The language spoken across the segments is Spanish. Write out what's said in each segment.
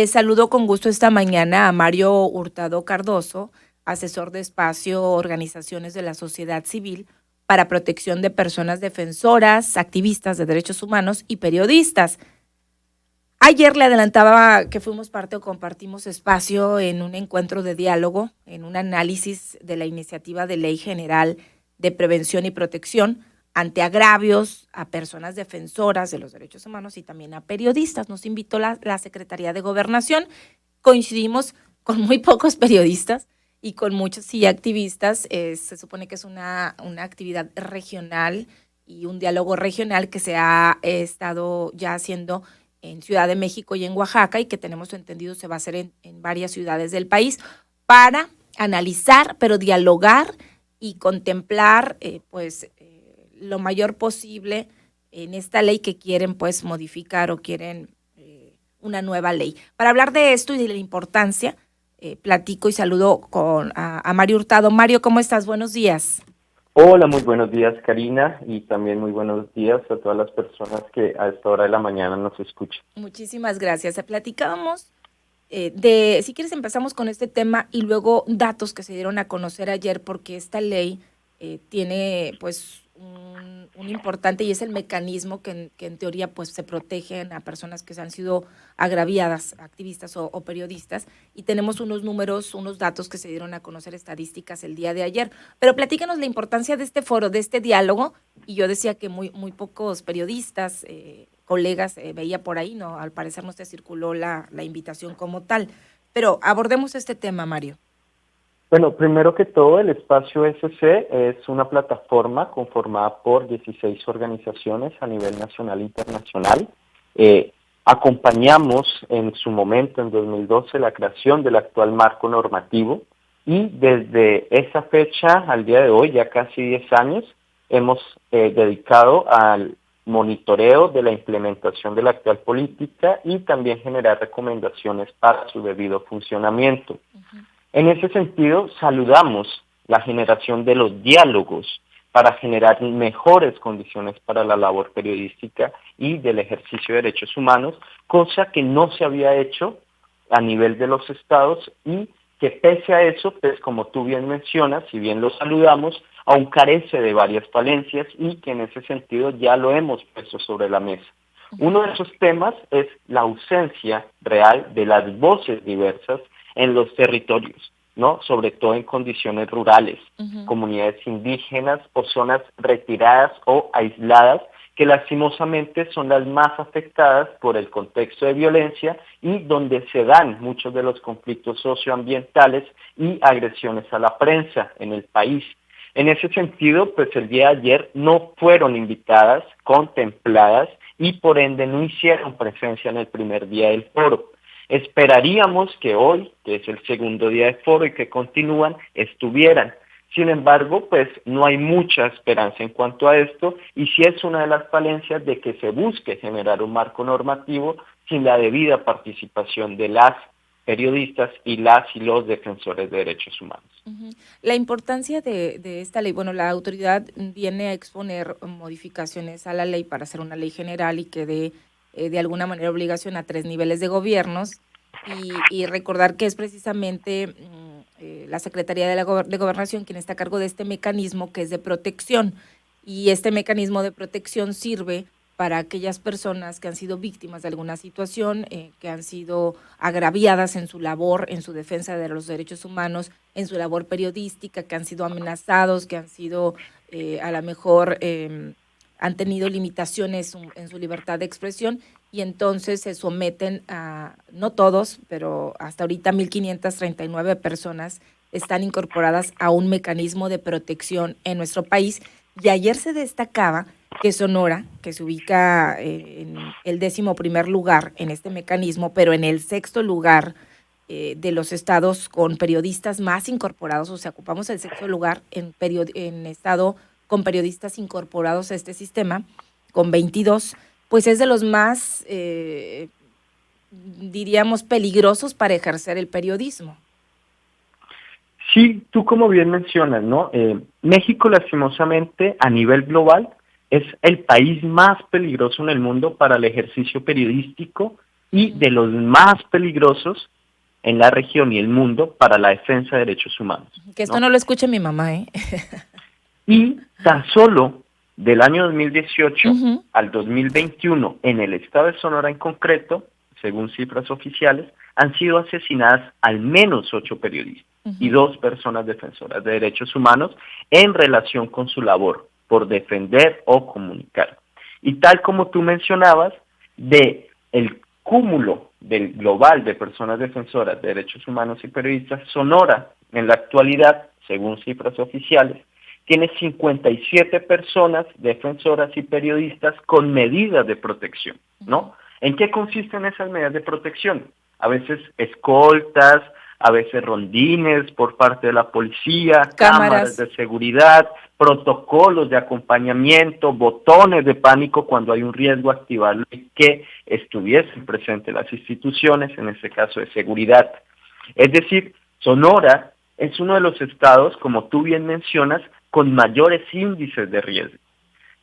Saludo con gusto esta mañana a Mario Hurtado Cardoso, asesor de Espacio Organizaciones de la Sociedad Civil para Protección de Personas Defensoras, Activistas de Derechos Humanos y Periodistas. Ayer le adelantaba que fuimos parte o compartimos espacio en un encuentro de diálogo, en un análisis de la iniciativa de Ley General de Prevención y Protección ante agravios a personas defensoras de los derechos humanos y también a periodistas. Nos invitó la Secretaría de Gobernación. Coincidimos con muy pocos periodistas y con muchos sí activistas. Se supone que es una actividad regional y un diálogo regional que se ha estado ya haciendo en Ciudad de México y en Oaxaca, y que tenemos entendido se va a hacer en varias ciudades del país para analizar, pero dialogar y contemplar lo mayor posible en esta ley que quieren pues modificar o quieren una nueva ley. Para hablar de esto y de la importancia, platico y saludo a Mario Hurtado. Mario, ¿cómo estás? Buenos días. Hola, muy buenos días, Karina, y también muy buenos días a todas las personas que a esta hora de la mañana nos escuchan. Muchísimas gracias. Platicábamos si quieres empezamos con este tema y luego datos que se dieron a conocer ayer, porque esta ley tiene pues un importante, y es el mecanismo que en teoría pues se protegen a personas que han sido agraviadas, activistas o periodistas, y tenemos unos números, unos datos que se dieron a conocer, estadísticas el día de ayer. Pero platícanos la importancia de este foro, de este diálogo, y yo decía que muy pocos periodistas, colegas, veía por ahí, no, al parecer no te circuló la invitación como tal, pero abordemos este tema, Mario. Bueno, primero que todo, el Espacio SC es una plataforma conformada por 16 organizaciones a nivel nacional e internacional. Acompañamos en su momento, en 2012, la creación del actual marco normativo, y desde esa fecha al día de hoy, ya casi 10 años, hemos dedicado al monitoreo de la implementación de la actual política y también generar recomendaciones para su debido funcionamiento. En ese sentido, saludamos la generación de los diálogos para generar mejores condiciones para la labor periodística y del ejercicio de derechos humanos, cosa que no se había hecho a nivel de los estados, y que pese a eso, pues como tú bien mencionas, si bien lo saludamos, aún carece de varias falencias, y que en ese sentido ya lo hemos puesto sobre la mesa. Uno de esos temas es la ausencia real de las voces diversas en los territorios, ¿no? Sobre todo en condiciones rurales, comunidades indígenas o zonas retiradas o aisladas, que lastimosamente son las más afectadas por el contexto de violencia y donde se dan muchos de los conflictos socioambientales y agresiones a la prensa en el país. En ese sentido, pues el día de ayer no fueron invitadas, contempladas, y por ende no hicieron presencia en el primer día del foro. Esperaríamos que hoy, que es el segundo día de foro y que continúan, estuvieran. Sin embargo, pues no hay mucha esperanza en cuanto a esto, y sí es una de las falencias de que se busque generar un marco normativo sin la debida participación de las periodistas y las y los defensores de derechos humanos. La importancia de esta ley, bueno, la autoridad viene a exponer modificaciones a la ley para hacer una ley general y que dé de alguna manera obligación a 3 niveles de gobiernos, y recordar que es precisamente la Secretaría de Gobernación quien está a cargo de este mecanismo que es de protección, y este mecanismo de protección sirve para aquellas personas que han sido víctimas de alguna situación, que han sido agraviadas en su labor, en su defensa de los derechos humanos, en su labor periodística, que han sido amenazados, que han sido a lo mejor han tenido limitaciones en su libertad de expresión, y entonces se someten a, no todos, pero hasta ahorita 1,539 personas están incorporadas a un mecanismo de protección en nuestro país. Y ayer se destacaba que Sonora, que se ubica en el 11º lugar en este mecanismo, pero en el 6º lugar de los estados con periodistas más incorporados, o sea, ocupamos el 6º lugar en estado con periodistas incorporados a este sistema, con 22, pues es de los más, diríamos, peligrosos para ejercer el periodismo. Sí, tú como bien mencionas, ¿no? México, lastimosamente, a nivel global, es el país más peligroso en el mundo para el ejercicio periodístico, y de los más peligrosos en la región y el mundo para la defensa de derechos humanos. Que esto no lo escuche mi mamá, ¿eh? Y tan solo del año 2018 al 2021, en el estado de Sonora en concreto, según cifras oficiales, han sido asesinadas al menos 8 periodistas y 2 personas defensoras de derechos humanos en relación con su labor por defender o comunicar. Y tal como tú mencionabas, de el cúmulo del global de personas defensoras de derechos humanos y periodistas, Sonora, en la actualidad, según cifras oficiales, tiene 57 personas defensoras y periodistas con medidas de protección, ¿no? ¿En qué consisten esas medidas de protección? A veces escoltas, a veces rondines por parte de la policía, cámaras de seguridad, protocolos de acompañamiento, botones de pánico cuando hay un riesgo, activarlo y que estuviesen presentes las instituciones, en este caso de seguridad. Es decir, Sonora es uno de los estados, como tú bien mencionas, con mayores índices de riesgo,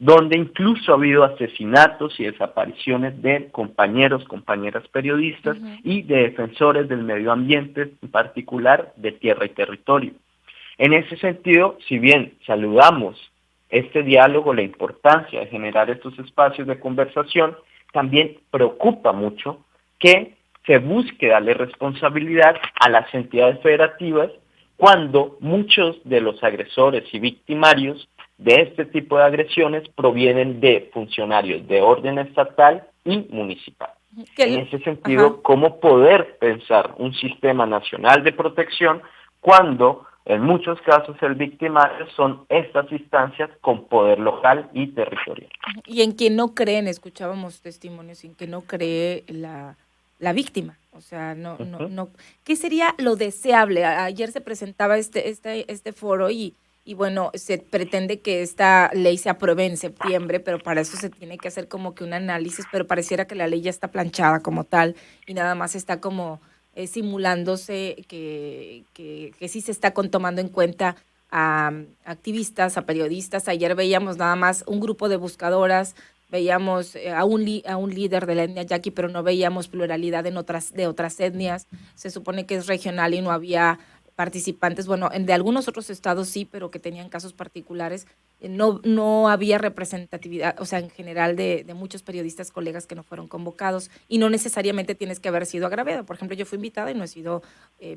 donde incluso ha habido asesinatos y desapariciones de compañeros, compañeras periodistas y de defensores del medio ambiente, en particular de tierra y territorio. En ese sentido, si bien saludamos este diálogo, la importancia de generar estos espacios de conversación, también preocupa mucho que se busque darle responsabilidad a las entidades federativas cuando muchos de los agresores y victimarios de este tipo de agresiones provienen de funcionarios de orden estatal y municipal. En ese sentido, ¿cómo poder pensar un sistema nacional de protección cuando en muchos casos el victimario son estas instancias con poder local y territorial? Y en quien no creen, escuchábamos testimonios en que no cree la víctima, o sea, no. ¿Qué sería lo deseable? Ayer se presentaba este foro y bueno, se pretende que esta ley se apruebe en septiembre, pero para eso se tiene que hacer como que un análisis, pero pareciera que la ley ya está planchada como tal y nada más está como simulándose que sí se está tomando en cuenta a activistas, a periodistas. Ayer veíamos nada más un grupo de buscadoras, veíamos a un líder de la etnia yaqui, pero no veíamos pluralidad de otras etnias. Se supone que es regional y no había participantes, bueno, de algunos otros estados sí, pero que tenían casos particulares. No había representatividad, o sea, en general de muchos periodistas, colegas que no fueron convocados, y no necesariamente tienes que haber sido agraviado. Por ejemplo, yo fui invitada y no he sido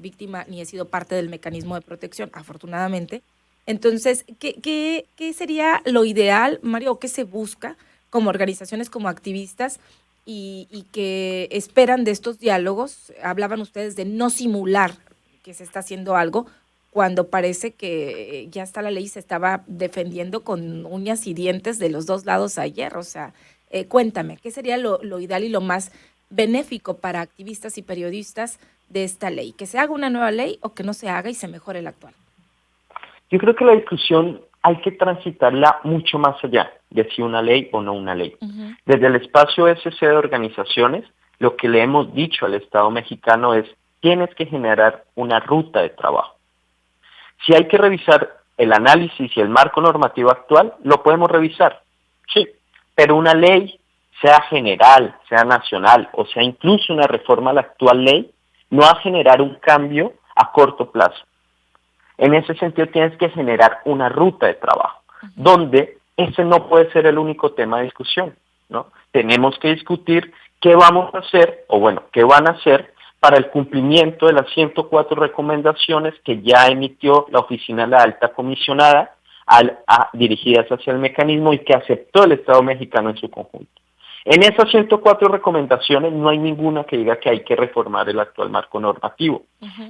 víctima ni he sido parte del mecanismo de protección, afortunadamente. Entonces, ¿qué sería lo ideal, Mario, o qué se busca como organizaciones, como activistas, y que esperan de estos diálogos? Hablaban ustedes de no simular que se está haciendo algo, cuando parece que ya está la ley y se estaba defendiendo con uñas y dientes de los dos lados ayer. O sea, cuéntame, ¿qué sería lo ideal y lo más benéfico para activistas y periodistas de esta ley? ¿Que se haga una nueva ley o que no se haga y se mejore la actual? Yo creo que la discusión hay que transitarla mucho más allá de si una ley o no una ley. Desde el espacio SC de organizaciones, lo que le hemos dicho al Estado mexicano es: tienes que generar una ruta de trabajo. Si hay que revisar el análisis y el marco normativo actual, lo podemos revisar, sí, pero una ley, sea general, sea nacional, o sea incluso una reforma a la actual ley, no va a generar un cambio a corto plazo. En ese sentido tienes que generar una ruta de trabajo, donde ese no puede ser el único tema de discusión, ¿no? Tenemos que discutir qué vamos a hacer, o bueno, qué van a hacer para el cumplimiento de las 104 recomendaciones que ya emitió la Oficina de la Alta Comisionada dirigidas hacia el mecanismo y que aceptó el Estado mexicano en su conjunto. En esas 104 recomendaciones no hay ninguna que diga que hay que reformar el actual marco normativo.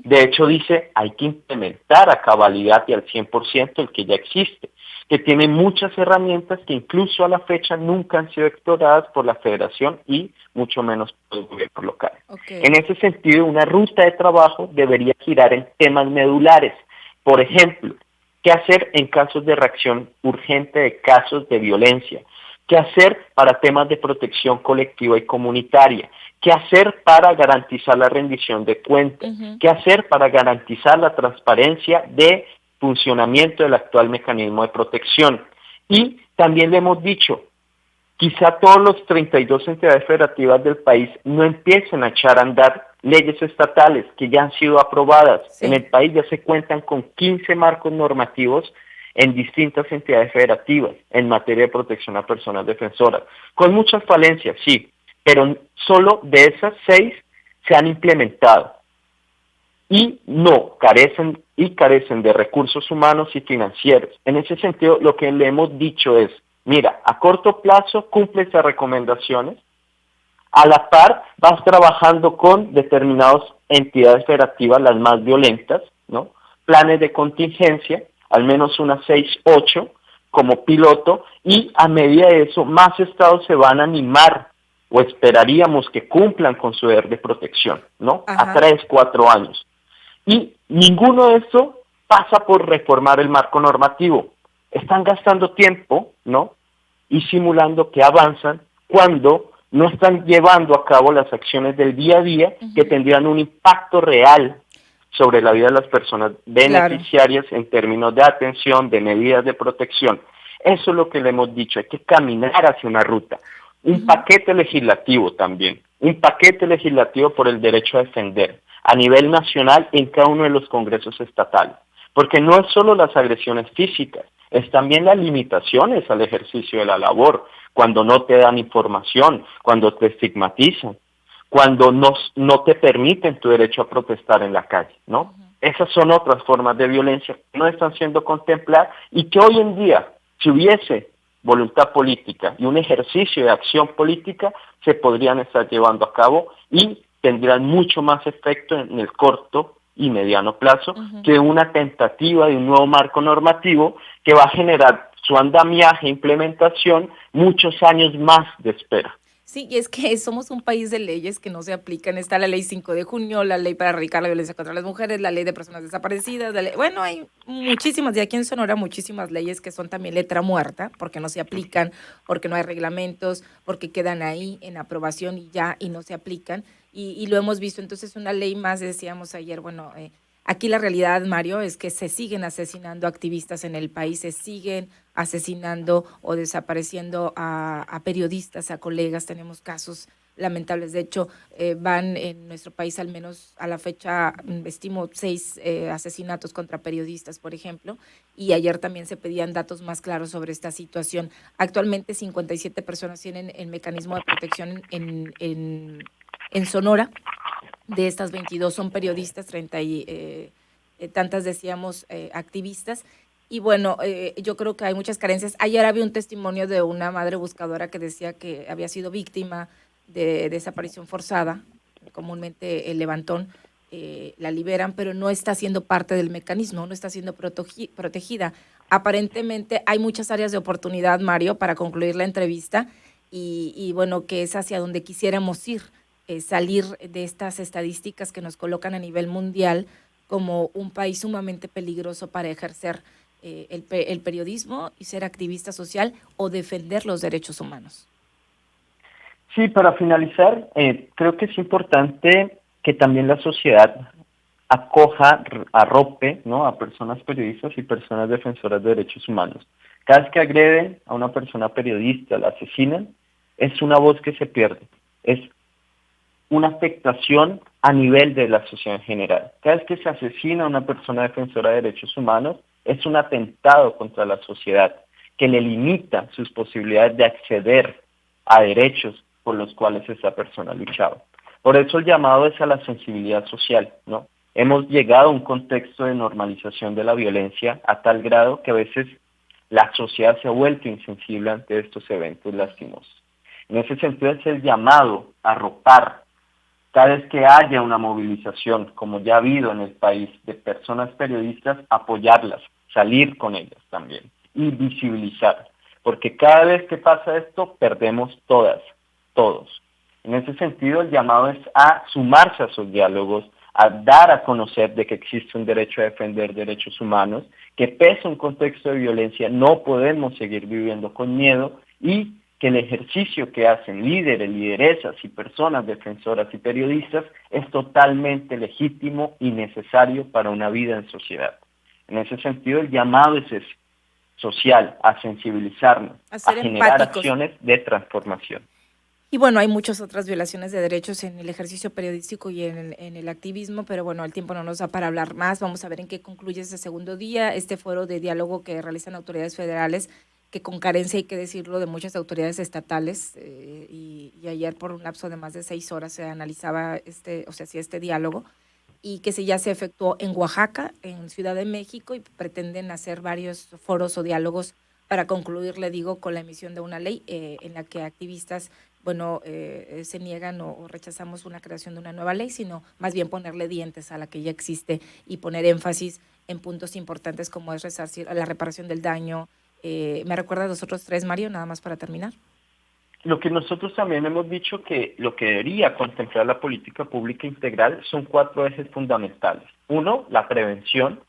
De hecho dice, hay que implementar a cabalidad y al 100% el que ya existe, que tiene muchas herramientas que incluso a la fecha nunca han sido exploradas por la Federación y mucho menos por el gobierno local. En ese sentido, una ruta de trabajo debería girar en temas medulares. Por ejemplo, ¿qué hacer en casos de reacción urgente de casos de violencia? ¿Qué hacer para temas de protección colectiva y comunitaria? ¿Qué hacer para garantizar la rendición de cuentas? ¿Qué hacer para garantizar la transparencia de funcionamiento del actual mecanismo de protección? Y también le hemos dicho, quizá todos los 32 entidades federativas del país no empiecen a echar a andar leyes estatales que ya han sido aprobadas. Sí. En el país ya se cuentan con 15 marcos normativos en distintas entidades federativas en materia de protección a personas defensoras, con muchas falencias, sí, pero solo de esas 6 se han implementado y carecen de recursos humanos y financieros. En ese sentido, lo que le hemos dicho es, mira, a corto plazo cumple esas recomendaciones, a la par vas trabajando con determinadas entidades federativas, las más violentas, ¿no? Planes de contingencia, al menos unas 6, 8 como piloto, y a medida de eso más estados se van a animar o esperaríamos que cumplan con su deber de protección, ¿no? A Ajá. 3, 4 años. Y ninguno de eso pasa por reformar el marco normativo. Están gastando tiempo, ¿no? Y simulando que avanzan cuando no están llevando a cabo las acciones del día a día que tendrían un impacto real sobre la vida de las personas Claro. beneficiarias en términos de atención, de medidas de protección. Eso es lo que le hemos dicho, hay que caminar hacia una ruta. Un Ujú. paquete legislativo también, un paquete legislativo por el derecho a defender a nivel nacional en cada uno de los congresos estatales. Porque no es solo las agresiones físicas, es también las limitaciones al ejercicio de la labor, cuando no te dan información, cuando te estigmatizan, cuando no te permiten tu derecho a protestar en la calle, ¿no? Esas son otras formas de violencia que no están siendo contempladas y que hoy en día, si hubiese voluntad política y un ejercicio de acción política, se podrían estar llevando a cabo y tendrán mucho más efecto en el corto y mediano plazo que una tentativa de un nuevo marco normativo que va a generar su andamiaje e implementación muchos años más de espera. Sí, y es que somos un país de leyes que no se aplican. Está la ley 5 de junio, la ley para erradicar la violencia contra las mujeres, la ley de personas desaparecidas, bueno, hay muchísimas, y aquí en Sonora muchísimas leyes que son también letra muerta, porque no se aplican, porque no hay reglamentos, porque quedan ahí en aprobación y ya, y no se aplican, y lo hemos visto. Entonces, una ley más, decíamos ayer, bueno, aquí la realidad, Mario, es que se siguen asesinando activistas en el país, se siguen asesinando o desapareciendo a periodistas, a colegas. Tenemos casos lamentables. De hecho, van en nuestro país al menos a la fecha, estimo 6 asesinatos contra periodistas, por ejemplo, y ayer también se pedían datos más claros sobre esta situación. Actualmente 57 personas tienen el mecanismo de protección en Sonora. De estas 22 son periodistas, 30 y tantas decíamos activistas. Y bueno, yo creo que hay muchas carencias. Ayer había un testimonio de una madre buscadora que decía que había sido víctima de desaparición forzada, comúnmente el levantón, la liberan, pero no está siendo parte del mecanismo, no está siendo protegida. Aparentemente hay muchas áreas de oportunidad, Mario, para concluir la entrevista, y bueno, que es hacia donde quisiéramos ir, salir de estas estadísticas que nos colocan a nivel mundial como un país sumamente peligroso para ejercer el periodismo y ser activista social o defender los derechos humanos. Sí, para finalizar, creo que es importante que también la sociedad acoja, arrope, ¿no?, a personas periodistas y personas defensoras de derechos humanos. Cada vez que agreden a una persona periodista, la asesinan, es una voz que se pierde, es una afectación a nivel de la sociedad en general. Cada vez que se asesina a una persona defensora de derechos humanos, es un atentado contra la sociedad que le limita sus posibilidades de acceder a derechos por los cuales esa persona luchaba. Por eso el llamado es a la sensibilidad social, ¿no? Hemos llegado a un contexto de normalización de la violencia a tal grado que a veces la sociedad se ha vuelto insensible ante estos eventos lastimosos. En ese sentido es el llamado a arropar cada vez que haya una movilización, como ya ha habido en el país, de personas periodistas, apoyarlas, salir con ellas también y visibilizar. Porque cada vez que pasa esto, perdemos todas, todos. En ese sentido, el llamado es a sumarse a esos diálogos, a dar a conocer de que existe un derecho a defender derechos humanos, que pese a un contexto de violencia no podemos seguir viviendo con miedo y que el ejercicio que hacen líderes, lideresas y personas defensoras y periodistas es totalmente legítimo y necesario para una vida en sociedad. En ese sentido, el llamado es ese, social, a sensibilizarnos, A ser a generar empáticos. acciones de transformación. Y bueno, hay muchas otras violaciones de derechos en el ejercicio periodístico y en el activismo, pero bueno, el tiempo no nos da para hablar más. Vamos a ver en qué concluye este segundo día, este foro de diálogo que realizan autoridades federales, que con carencia, hay que decirlo, de muchas autoridades estatales. Y ayer por un lapso de más de 6 horas se analizaba este diálogo, y que ya se efectuó en Oaxaca, en Ciudad de México, y pretenden hacer varios foros o diálogos para concluir, le digo, con la emisión de una ley en la que activistas, se niegan o rechazamos una creación de una nueva ley, sino más bien ponerle dientes a la que ya existe y poner énfasis en puntos importantes como es resarcir la reparación del daño. ¿Me recuerda a los otros tres, Mario, nada más para terminar? Lo que nosotros también hemos dicho que lo que debería contemplar la política pública integral son 4 ejes fundamentales. 1, la prevención.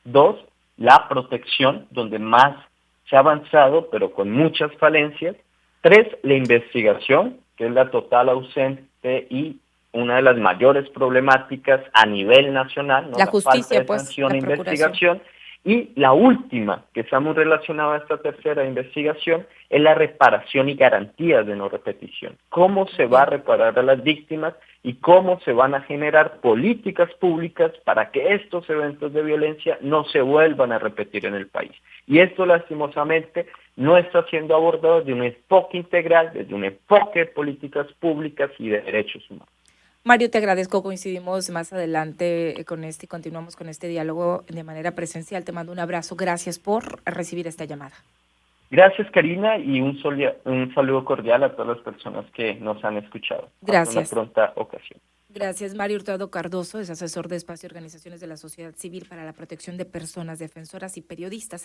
2, la protección, donde más se ha avanzado, pero con muchas falencias. 3, la investigación, que es la total ausente y una de las mayores problemáticas a nivel nacional, ¿no? La La falta justicia, de pues, sanción la e procuración. investigación. Y la última, que está muy relacionada a esta tercera investigación, es la reparación y garantías de no repetición. ¿Cómo se va a reparar a las víctimas y cómo se van a generar políticas públicas para que estos eventos de violencia no se vuelvan a repetir en el país? Y esto, lastimosamente, no está siendo abordado desde un enfoque integral, desde un enfoque de políticas públicas y de derechos humanos. Mario, te agradezco, coincidimos más adelante con y continuamos con este diálogo de manera presencial. Te mando un abrazo, gracias por recibir esta llamada. Gracias, Karina, y un saludo cordial a todas las personas que nos han escuchado. Gracias. Hasta una pronta ocasión. Gracias. Mario Hurtado Cardoso es asesor de Espacio y Organizaciones de la Sociedad Civil para la Protección de Personas, Defensoras y Periodistas.